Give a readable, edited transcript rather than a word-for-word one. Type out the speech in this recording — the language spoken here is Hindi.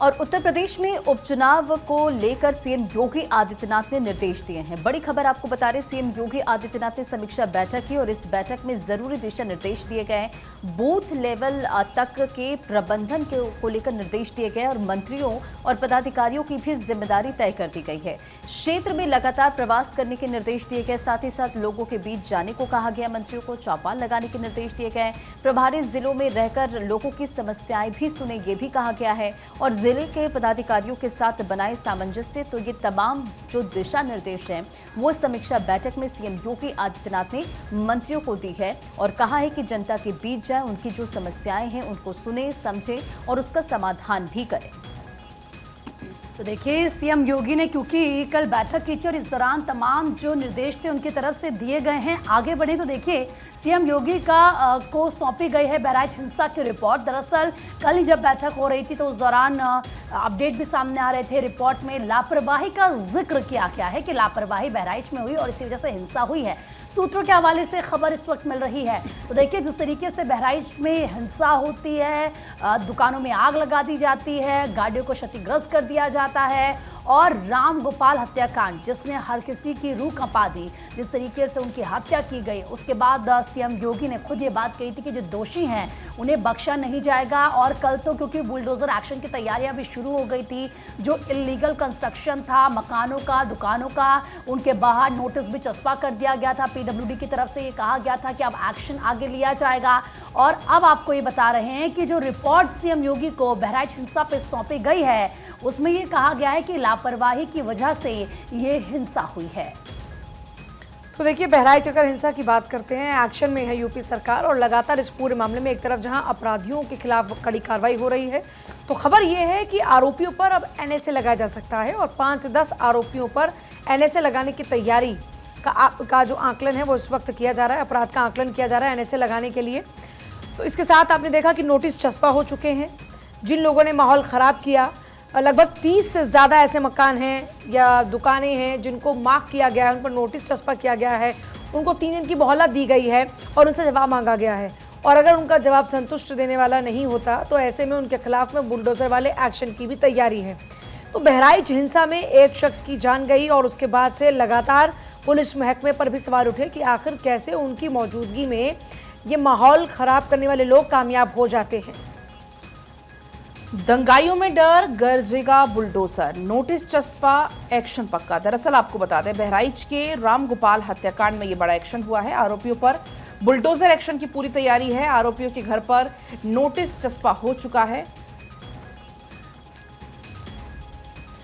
और उत्तर प्रदेश में उपचुनाव को लेकर सीएम योगी आदित्यनाथ ने निर्देश दिए हैं। बड़ी खबर आपको बता रहे, सीएम योगी आदित्यनाथ ने समीक्षा बैठक की और इस बैठक में जरूरी दिशा निर्देश दिए गए। बूथ लेवल तक के प्रबंधन को लेकर निर्देश दिए गए और मंत्रियों और पदाधिकारियों की भी जिम्मेदारी तय कर दी गई है। क्षेत्र में लगातार प्रवास करने के निर्देश दिए गए, साथ ही साथ लोगों के बीच जाने को कहा गया। मंत्रियों को चौपाल लगाने के निर्देश दिए गए। प्रभारी जिलों में रहकर लोगों की समस्याएं भी सुने, ये भी कहा गया है। और जिले के पदाधिकारियों के साथ बनाए सामंजस्य। तो ये तमाम जो दिशा निर्देश हैं वो समीक्षा बैठक में सीएम योगी आदित्यनाथ ने मंत्रियों को दी है और कहा है कि जनता के बीच जाए, उनकी जो समस्याएं हैं उनको सुने, समझे और उसका समाधान भी करें। तो देखिए, सीएम योगी ने क्योंकि कल बैठक की थी और इस दौरान तमाम जो निर्देश थे उनकी तरफ से दिए गए हैं। आगे बढ़े तो देखिए, सीएम योगी को सौंपी गई है बहराइच हिंसा की रिपोर्ट। दरअसल कल ही जब बैठक हो रही थी तो उस दौरान अपडेट भी सामने आ रहे थे। रिपोर्ट में लापरवाही का जिक्र किया गया है कि लापरवाही बहराइच में हुई और इसी वजह से हिंसा हुई है। सूत्रों के हवाले से खबर इस वक्त मिल रही है। तो देखिए, जिस तरीके से बहराइच में हिंसा होती है, दुकानों में आग लगा दी जाती है, गाड़ियों को क्षतिग्रस्त कर दिया जाता है और राम गोपाल हत्याकांड जिसने हर किसी की रूह कंपा दी, जिस तरीके से उनकी हत्या की गई, उसके बाद सीएम योगी ने खुद ये बात कही थी कि जो दोषी हैं उन्हें बख्शा नहीं जाएगा। और कल तो क्योंकि बुलडोजर एक्शन की तैयारियां भी शुरू हो गई थी, जो इलीगल कंस्ट्रक्शन था मकानों का, दुकानों का, उनके बाहर नोटिस भी चस्पा कर दिया गया था। पीडब्ल्यूडी की तरफ से ये कहा गया था कि अब एक्शन आगे लिया जाएगा। और अब आपको ये बता रहे हैं कि जो रिपोर्ट सीएम योगी को बहराइच हिंसा पे सौंपी गई है उसमें ये कहा गया है कि लापरवाही की वजह से ये हिंसा हुई है। तो देखिए, बहराइच अगर हिंसा की बात करते हैं, एक्शन में है यूपी सरकार और लगातार इस पूरे मामले में एक तरफ जहां अपराधियों के खिलाफ कड़ी कार्रवाई हो रही है, तो खबर यह है कि आरोपियों पर अब एनएसए लगाया जा सकता है और 5 से 10 आरोपियों पर एनएसए लगाने की तैयारी का जो आकलन है वो इस वक्त किया जा रहा है। अपराध का आकलन किया जा रहा है एनएसए लगाने के लिए। तो इसके साथ आपने देखा कि नोटिस चस्पा हो चुके हैं। जिन लोगों ने माहौल ख़राब किया, लगभग 30 से ज़्यादा ऐसे मकान हैं या दुकानें हैं जिनको मार्क किया गया है, उन पर नोटिस चस्पा किया गया है, उनको 3 दिन की मोहलत दी गई है और उनसे जवाब मांगा गया है। और अगर उनका जवाब संतुष्ट देने वाला नहीं होता तो ऐसे में उनके खिलाफ में बुलडोजर वाले एक्शन की भी तैयारी है। तो बहराइच हिंसा में एक शख्स की जान गई और उसके बाद से लगातार पुलिस महकमे पर भी सवाल उठे कि आखिर कैसे उनकी मौजूदगी में ये माहौल ख़राब करने वाले लोग कामयाब हो जाते हैं। दंगाइयों में डर, गरजेगा बुलडोजर, नोटिस चस्पा, एक्शन पक्का। दरअसल आपको बता दें, बहराइच के राम गोपाल हत्याकांड में ये बड़ा एक्शन हुआ है। आरोपियों पर बुलडोजर एक्शन की पूरी तैयारी है। आरोपियों के घर पर नोटिस चस्पा हो चुका है।